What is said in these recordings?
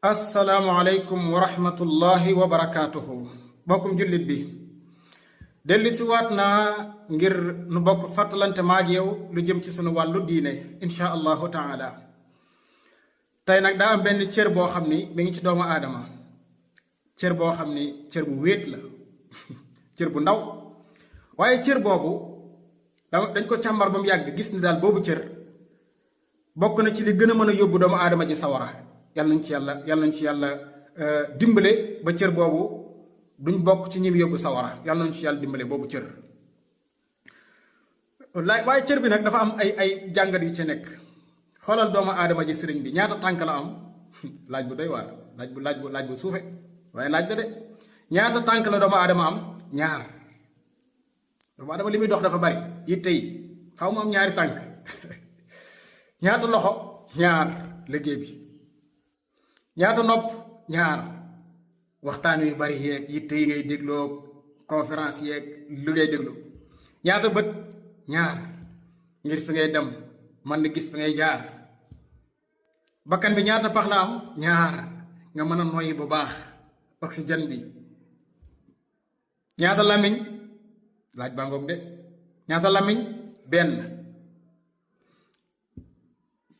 asalaamualeykum wa rahmatullahi wa barakaatuhu bokkum jullit bi dellu si waat naa ngir nu bokk fàttalante maag yow lu jëm ci sunu wàllu diine insha allahu taala. tey nag daa am benn cër boo xam ni mi ngi ci doomu aadama, cër boo xam ni cër bu wéet la cër bu ndaw, waaye cër boobu dañ ko càmbar ba mu yàgg gis ni daal boobu cër bokk na ci li gën a mën a yóbbu doomu aadama ji sawara. yàlla nañ ci yàlla dimbale ba cër boobu duñ bokk ci ñi yóbbu sawara. yàlla nañ ci yàlla dimbale boobu cër. waaye cër bi nag dafa am ay jàngat yu ci nekk. xoolal doomu aadama ji sëriñ bi ñaata tànk la am laaj bu doy waar, laaj bu suufe waaye laaj la de. ñaata tànk la doomu aadama am? ñaar. doomu aadama li muy dox dafa bari it tey faaw mu am ñaari tànk ñaata loxo? ñaar. liggéey bi ñaata nopp? ñaar. waxtaan yu bari yeeg yitte yi ngay dégloo, conférence yeeg lu ngay déglu. ñaata bët? ñaar. ngir fi ngay dem man na gis fi ngay jaar. bakkan bi ñaata pax la am? ñaar. nga mën a noyyi bu baax oxygène bi. ñaata làmmiñ? laaj baa ngoog de. ñaata làmmiñ? benn.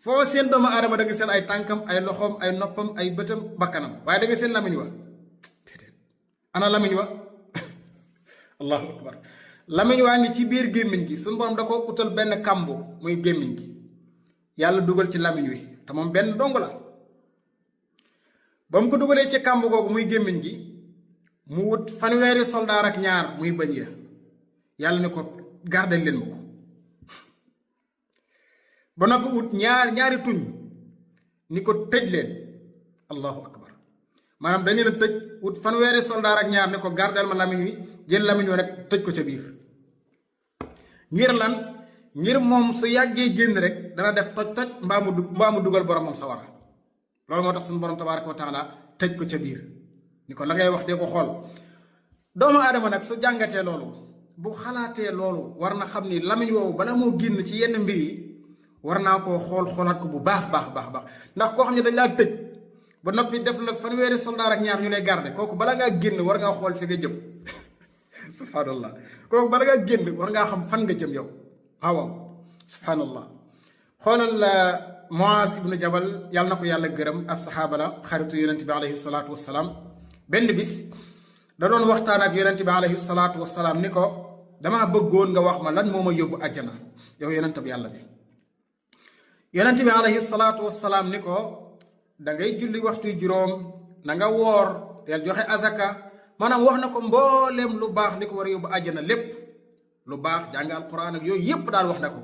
foo seen doomu aadama da nga seen ay tànkam, ay loxoom, ay noppam, ay bëtam, bakkanam, waaye da nga seen lamiñ wa déedéet. ana lamiñ wa allahu akbar. lamiñ waa ngi ci biir gémmiñ gi. suñu borom da ko utal benn kàmbu muy gémmiñ gi, yàlla dugal ci lamiñ wi, te moom benn dong la. ba mu ko dugalee ci kàmbu googu muy gémmiñ gi, mu wut fanweeri soldaar ak ñaar muy bëñ ya. yàlla ne ko gardel leen ma ko. ba noppi wut ñaari tuñ ni ko tëj leen. allahu akbar. maanaam dañu leen tëj, wut fanweeri soldaar ak ñaar ni ko gardeel ma lamiñ wi, jël lamiñ wi rek tëj ko ca biir. ngir lan? ngir moom su yàggee génn rek dana def toj mbaa mu dugal borom moom sawara. loolu moo tax suñu borom tabaaraka wa taala tëj ko ca biir ni ko la ngay wax de ko xool. doomu aadama nag su jàngatee loolu, bu xalaatee loolu, war na xam ni lamiñ woowu bala moo génn ci yenn mbir yi war naa koo xoolaat ko bu baax ndax koo xam ne dañ laa tëj ba noppi def la fanweeri soldaar ak ñaar ñu lay garde, kooku bala ngaa génn war ngaa xool fi nga jëm subhanallah. kooku bala ngaa génn war ngaa xam fan nga jëm yow. waaw subhanallah. xoolal Muaz ibnu Jabal, yàlla na ko yàlla gërëm, ab saxaaba la, xaritu yonent bi alayhi salaatu wassalaam. benn bis da doon waxtaan ak yonent bi alayhi salaatu wassalaam ni ko, damaa bëggoon nga wax ma lan moo ma yóbbu àjjana yow yonent bi yàlla bi. yonent bi alayhi salaatu wassalaam ni ko, da ngay julli waxtu juróom, na nga woor, del joxe azaka. maanaam wax na ko mbooleem lu baax li ko war a yóbbu àjjana lépp, lu baax, jàng alquran ak yooyu yépp daal wax na ko.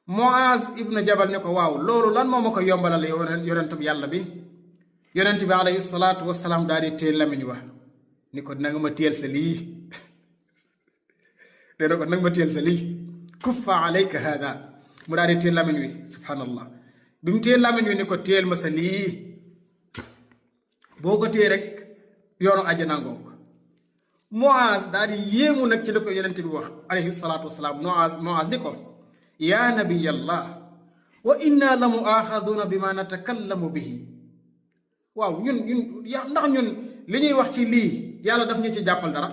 Muaz ibn Jabal ni ko, waaw loolu lan moo ma ko yombalal yonent bi yàlla bi. yonent bi alayhi salaatu wassalaam daal di téye lamiñ wa ni ko, na nga ma téyel sa lii dee na ko, na nga ma téyel sa lii, kuffa alayka hada. mu daal di téye lamiñ wi, subhanallah. bi mu téye lamiñ wi ni ko, téyel ma sa lii, boo ko téye rek yoonu àjjana ngoog. Muaz daal di yéemu nag ci li ko yonent bi wax alayhi salaatu wasalaam. Muaz ni ko, yaa nabiyallah, wa inna la muaxaduuna bi ma natakallamu bihi. waaw ñun ndax ñun li ñuy wax ci lii yàlla daf ñu ci jàppal dara?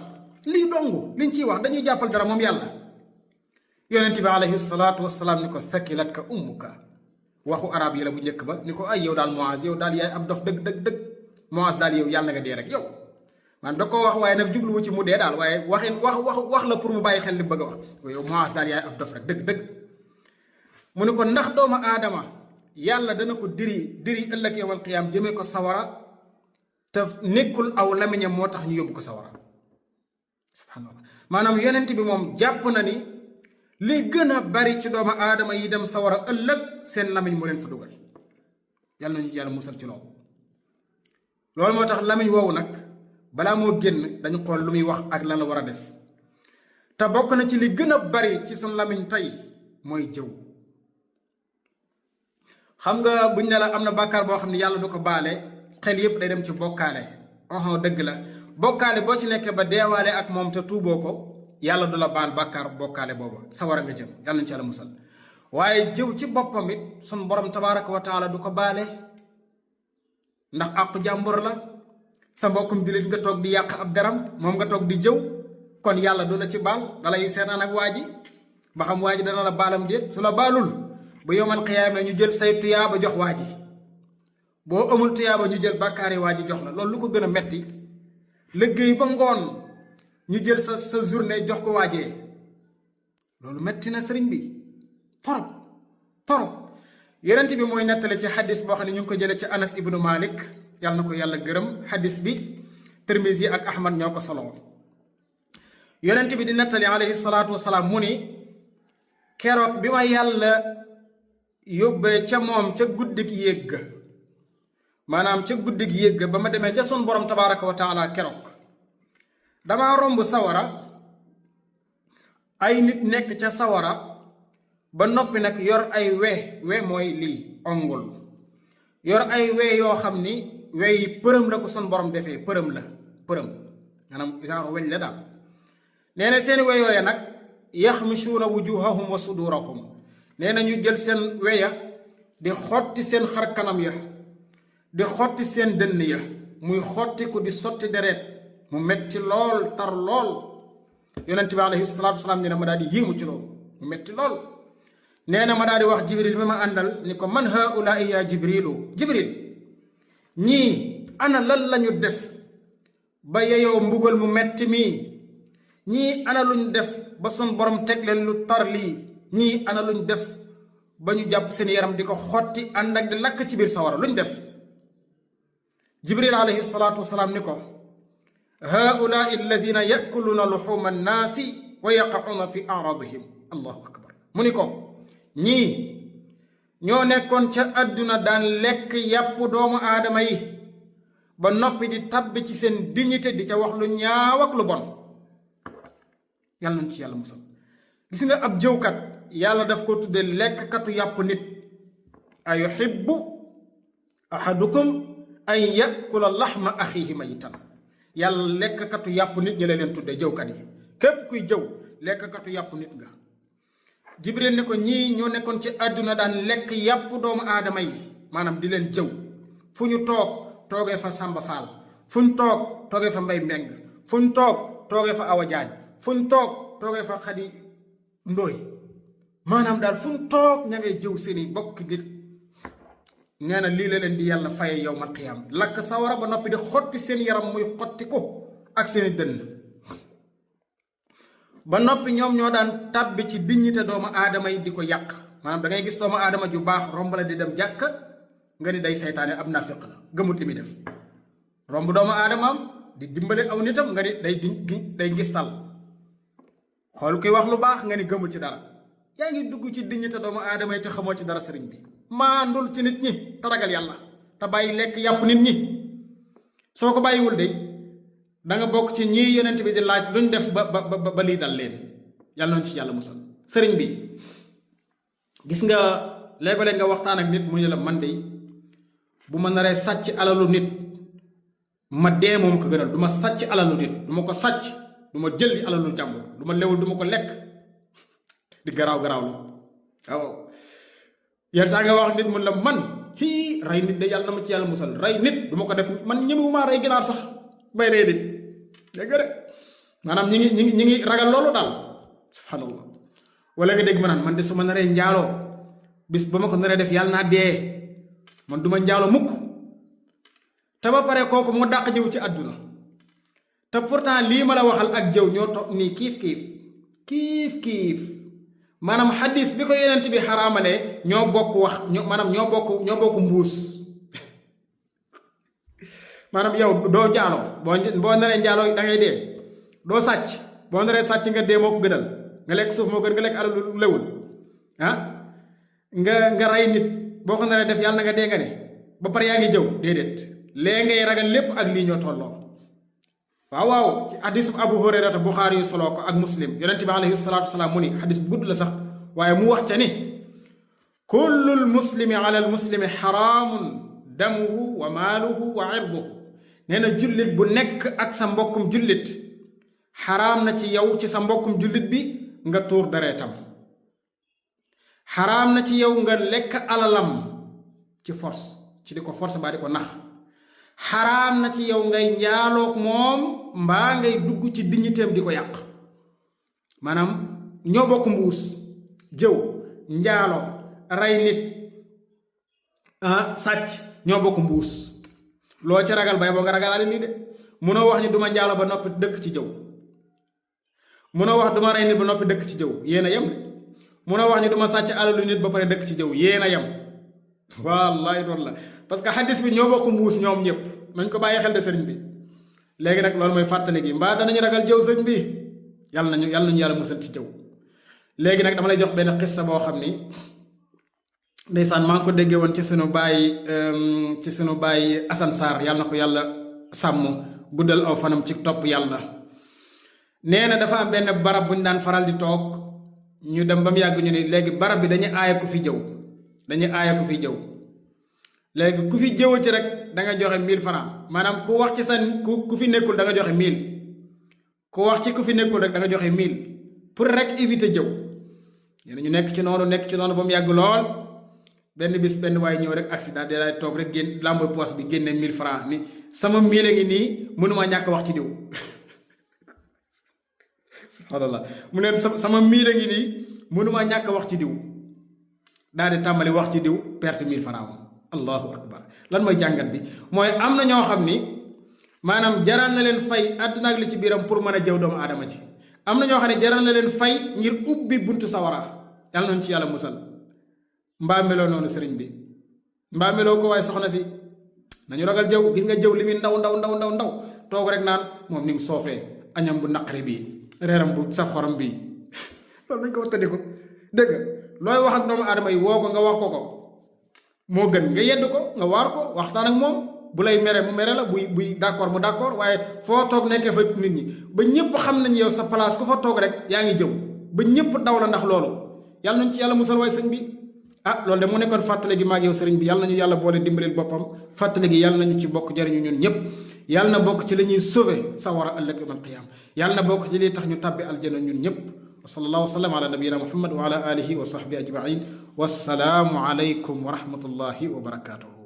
lii dong liñ ciy wax dañuy jàppal dara moom yàlla? yonent bi alayhi salaatu wasalaam ni ko, thakilat ka ummuka. waxu arab yi la bu njëkk ba ni ko, ay yow daal Muaz, yow daal yaay ab dof dëgg Muaz daal yow yàlla nga dee rek yow. man da koo wax waaye nag jubluwu ci mu dee daal, waaye wax la pour mu bàyyi xel li bëgg a wax. yow Muaz daal yaay ab dof rek dëgg. mu ne ko, ndax doomu aadama yàlla dana ko diri ëllëg yawmal qiyaam jëmee ko sawara te nekkul aw lamiñam moo tax ñu yóbbu ko sawara. subhanallah. maanaam yonent bi moom jàpp na ni li gën a bari ci doomu aadama yi dem sawara ëllëg seen lamiñ moo leen fa dugal. yàlla nañu yàlla musal ci loolu moo tax lamiñ woowu nag balaa moo génn dañu xool lu muy wax ak lan la war a def. te bokk na ci li gën a bari ci sun lamiñ tey mooy jëw. xam nga buñ ne la am na bàkkaar boo xam ne yàlla du ko baale, xel yépp day dem ci bokkaale. dëgg la, bokkaale boo ci nekkee ba deewaale ak moom te tuuboo ko, yàlla du la baal bàkkaar bokkaale booba, sawara nga jëm. yàlla nañu ci yàlla musal. waaye jëw ci boppam it sun borom tabaaraka wa taala du ko baale. ndax àqu jàmbur la sa mbokkum jullit nga toog di yàq ab deram moom nga toog di jëw kon yàlla du la ci baal dalay seetaan ak waa ji ba xam waa ji dana la baalam déet su la baalul bu yowmal qiyaama ñu jël say tuyaaba jox waa ji boo amul tuyaaba ñu jël bàkkaari waa ji jox la loolu lu ko gën a metti liggéey ba ngoon ñu jël sa journée jox ko waajee loolu metti na sëriñ bi torop torop yonent bi mooy nettali ci xadis boo xam ne ñu ngi ko jëlee ci Anas ibnu Malik yàlla na ko yàlla gërëm xadis bi Tirmisi ak Ahmad ñoo ko solo yonent bi di nettali alayhi salaatu wasalaam mu ni keroog bi ma yàlla yóbbee ca moom ca guddig yéeg ga maanaam ca guddig yéeg ga ba ma demee ca sun borom tabaaraka wa taala keroog damaa romb sawara ay nit nekk ca sawara ba noppi nag yor ay we mooy lii ongul yor ay we yoo xam ni we yi përëm la ko sun borom defee përëm maanaam genre weñ la daal nee na seen we yooya nag yaxmisuuna wujuhahum wa sudurahum nee na ñu jël seen weya di xotti seen xar kanam ya di xotti seen dënn ya muy xotti ko di sotti deret mu metti lool tar lool yonent bi alayhi salaatu wasalaam ne ma daal di yéemu ci loolu mu metti lool nee na ma daal di wax jibril mi ma àndal ni ko man haulaai ya jibril ñii ana lan lañu def ba yeyoo mbugal mu metti mii ñii ana luñ def ba sun borom teg leen lu tar lii ñii ana luñ def ba ñu jàpp seen yaram di ko xotti ànd ak di lakk ci biir sawara luñ def jibril alayhi salaatu wasalaam ni ko haulaai alladina yakuluuna luxuma annaasi wa yaqacuuna fi aradihim allahu akbar mu ni ko ñii ñoo nekkoon ca àdduna daan lekk yàpp doomu aadama yi ba noppi di tabbi ci seen dignité di ca wax lu ñaaw ak lu bon yàlla nañ ci yàlla musal gis nga ab jëwkat yàlla daf ko tudde lekkkatu yàpp nit a yuhibbu ahadukum an yakula laxma axiihi mayitan yàlla lekkkatu yàpp nit ñi la leen tudde jëwkat yi képp kuy jëw lekkkatu yàpp nit nga jibril ni ko ñii ñoo nekkoon ci àdduna daan lekk yàpp doomu aadama yi maanaam di leen jëw fu ñu toog toogee fa Samba Faal fu ñu toog toogee fa Mbay Mbeng fu ñu toog toogee fa Awa Jaañ fu ñu toog toogee fa Xadi Ndooy maanaam daal fu ñu toog ña ngay jëw seeni bokk gi nee na lii la leen di yàlla faye yawmal qiyaam lakk sawara ba noppi di xotti seen yaram muy xotti ko ak seeni dënn ba noppi ñoom ñoo daan tàbbi ci dignité doomu aadama yi di ko yàq maanaam da ngay gis doomu aadama ju baax romb la di dem jàkk nga ni day saytaane ab naafiq la gëmut li muy def romb doomu aadamaam di dimbale aw nitam nga ni day ngistal xool kuy wax lu baax nga ni gëmul ci dara yaa ngi dugg ci dignité doomu aadama yi te xamoo ci dara sëriñ bi maandul ci nit ñi te ragal yàlla te bàyyi lekk yàpp nit ñi soo ko bàyyiwul de da nga bokk ci ñii yonent bi di laaj luñ def ba lii dal leen yàlla nañ ci yàlla musal sëriñ bi gis nga léeg-léeg nga waxtaan ak nit mu ne la man de bu ma naree sàcc alalu nit ma dee moom ko gënal du ma sàcc alalu nit du ma ko sàcc du ma jël alalu jàmbur du ma lewul du ma ko lekk di garaaw la waaw yenn saa nga wax nit mun la man rey nit de yàlla na ma ci yàlla musal rey nit du ma ko def man ñemewumaa rey ginaar sax bay rey nit dégg de maanaam ñi ngi ragal loolu daal subhanallah wala nga dégg ma naan man de su ma naree njaaloo bis ba ma ko naree def yàlla naa dee man du ma njaaloo mukk te ba pare kooku moo dàq jëw ci àdduna te pourtant lii ma la waxal ak jëw ñoo toog nii kiif maanaam xadis bi ko yonent bi xaraamalee ñoo bokk wax ñoo bokk mbuus maanaam yow doo njaaloo boo naree njaaloo da ngay dee doo sàcc boo naree sàcc nga dee moo ko gënal nga lekk suuf moo gën nga lekk alal lu lewul nga rey nit boo ko naree def yàlla na nga dee nga ne ba pare yaa ngi jëw déedéet lee ngay ragal lépp ak lii ñoo tolloo waaw ci hadis bu Abu Hurayrata Buxaari yu soloo ko ak Muslim yonente bi alayhi salaatu wasalaam mu ni hadis bu gudd la sax waaye mu wax ca ni kullul muslimi ala al muslimi xaraamun damuhu wa maaluhu wa irduhu nee na jullit bu nekk ak sa mbokkum jullit xaraam na ci yow ci sa mbokkum jullit bi nga tuur deretam xaraam na ci yow nga lekk alalam ci force ci di ko force baa di ko nax xaraam na ci yow ngay njaaloog moom mbaa ngay dugg ci dignitéem di ko yàq maanaam ñoo bokk mbuus jëw njaaloo rey nit sàcc ñoo bokk mbuus loo ci ragal bay boo nga ragalaale lii de munoo wax ni duma njaalo ba noppi dëkk ci jëw munoo wax duma rey nit ba noppi dëkk ci jëw yéen a yem de munoo wax ni duma sàcc alalu nit ba pare dëkk ci jëw yéen a yem wallahi doon la parce que xadis bi ñoo bokk mbuus ñoom ñëpp nañ ko bàyyi xel de sëriñ bi léegi nag loolu mooy fàttali gi mbaa danañu ragal jëw sëriñ bi yàlla nañu yàlla musal ci jëw léegi nag dama lay jox benn xissa boo xam ni ndeysaan maa ngi ko déggee woon ci sunu baay Assane Sarr yàlla na ko yàlla sàmm guddal aw fanam ci topp yàlla nee na dafa am benn barab bu ñu daan faral di toog ñu dem ba mu yàgg ñu ni léegi barab bi dañuy aaya ku fi jëw léegi ku fi jëw ci rek da nga joxe 1000 francs maanaam ku wax ci sa ku fi nekkul da nga joxe 1000 ku wax ci ku fi nekkul rek da nga joxe 1000 pour rek éviter jëw ñu nekk ci noonu ba mu yàgg lool benn bis benn waaye ñëw rek accident de lay toog rek génn lambo poche bi génne 1000 francs ni sama 1000 a ngi nii mënuma ñàkk wax ci diw subhanallah mu neen sama 1000 a ngi nii mënuma ñàkk wax ci diw daal di tàmbali wax ci diw perte 1000 francs allahu akbar lan mooy jàngat bi mooy am na ñoo xam ni maanaam jaral na leen fay àdduna ak li ci biiram pour mën a jëw doomu aadama ci am na ñoo xam ne jaral na leen fay ngir ubbi buntu sawara yàlla nañu ci yàlla musal mbaa meloo noonu sëriñ bi mbaa meloo ko waaye soxna si nañu ragal jëw gis nga jëw li muy ndaw toog rek naan moom ni mu soofee añam bu naqari bii reeram bu saf xorom bii loolu nañ ko wattandi ko dégg looy wax ak doomu aadama yi woo ko nga wax ko moo gën nga yedd ko nga waar ko waxtaan ak moom bu lay mere mu mere la buy d'accord mu d'accord waaye foo toog nekkee fa nit ñi ba ñëpp xam nañ yow sa place ku fa toog rek yaa ngi jëw ba ñëpp daw la ndax loolu yàlla nañ ci yàlla musal waaye sëñ bi loolu de mu nekkoon fàttale gi maag yow sëriñ bi yàlla nañu yàlla boole dimbaleel boppam fàttale gi yàlla nañu ci bokk jariñu ñun ñëpp yàlla na bokk ci la ñuy sauver sawara ëllëg yawmal qiyaam yàlla na bokk ci liy tax ñu tàbbi aljana ñun ñëpp wa sallallahu wa sallam ala nabiyina muhammad wa ala alihi wa sahbihi ajmain wassalaamu alaykum wa rahmatullahi wa barakatuhu